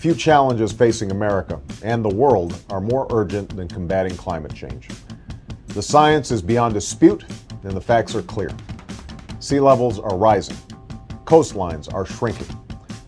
Few challenges facing America and the world are more urgent than combating climate change. The science is beyond dispute, and the facts are clear. Sea levels are rising. Coastlines are shrinking.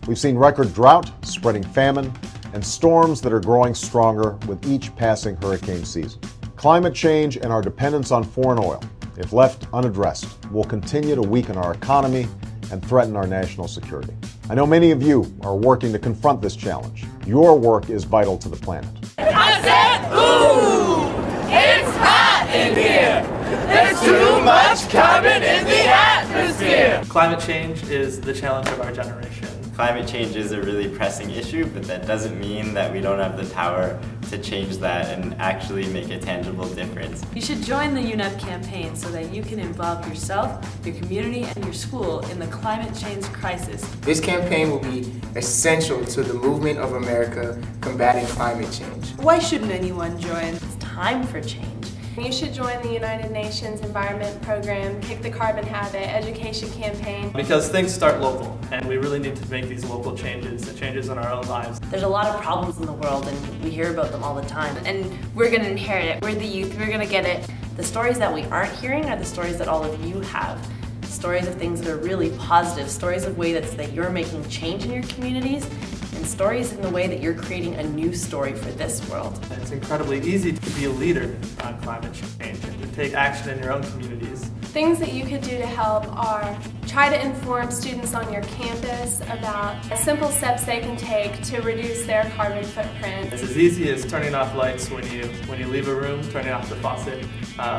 We've seen record drought, spreading famine, and storms that are growing stronger with each passing hurricane season. Climate change and our dependence on foreign oil, if left unaddressed, will continue to weaken our economy and threaten our national security. I know many of you are working to confront this challenge. Your work is vital to the planet. I said, ooh, it's hot in here. There's too much carbon in the atmosphere. Climate change is the challenge of our generation. Climate change is a really pressing issue, but that doesn't mean that we don't have the power to change that and actually make a tangible difference. You should join the UNEP campaign so that you can involve yourself, your community, and your school in the climate change crisis. This campaign will be essential to the movement of America combating climate change. Why shouldn't anyone join? It's time for change. You should join the United Nations Environment Program, Kick the Carbon Habit education campaign. Because things start local, and we really need to make these local changes, the changes in our own lives. There's a lot of problems in the world, and we hear about them all the time. And we're going to inherit it. We're the youth. We're going to get it. The stories that we aren't hearing are the stories that all of you have. Stories of things that are really positive. Stories of ways that you're making change in your communities. And stories in the way that you're creating a new story for this world. It's incredibly easy to be a leader on climate change and to take action in your own communities. Things that you could do to help are try to inform students on your campus about simple steps they can take to reduce their carbon footprint. It's as easy as turning off lights when you leave a room, turning off the faucet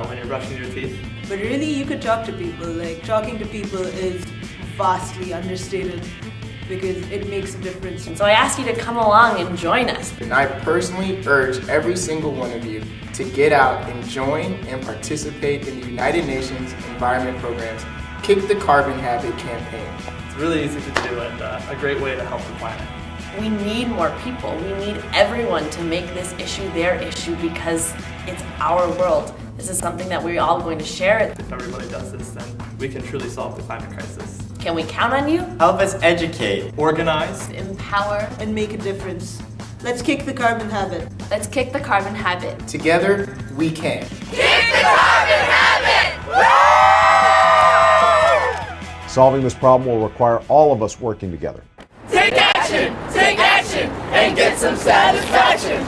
when you're brushing your teeth. But really, you could talk to people. Like, talking to people is vastly understated, because it makes a difference. And so I ask you to come along and join us. And I personally urge every single one of you to get out and join and participate in the United Nations Environment Program's Kick the Carbon Habit campaign. It's really easy to do and a great way to help the planet. We need more people. We need everyone to make this issue their issue because it's our world. This is something that we're all going to share. If everybody does this, then we can truly solve the climate crisis. Can we count on you? Help us educate, organize, empower, and make a difference. Let's kick the carbon habit. Let's kick the carbon habit. Together, we can. Kick the carbon habit! Woo! Solving this problem will require all of us working together. Take action, and get some satisfaction.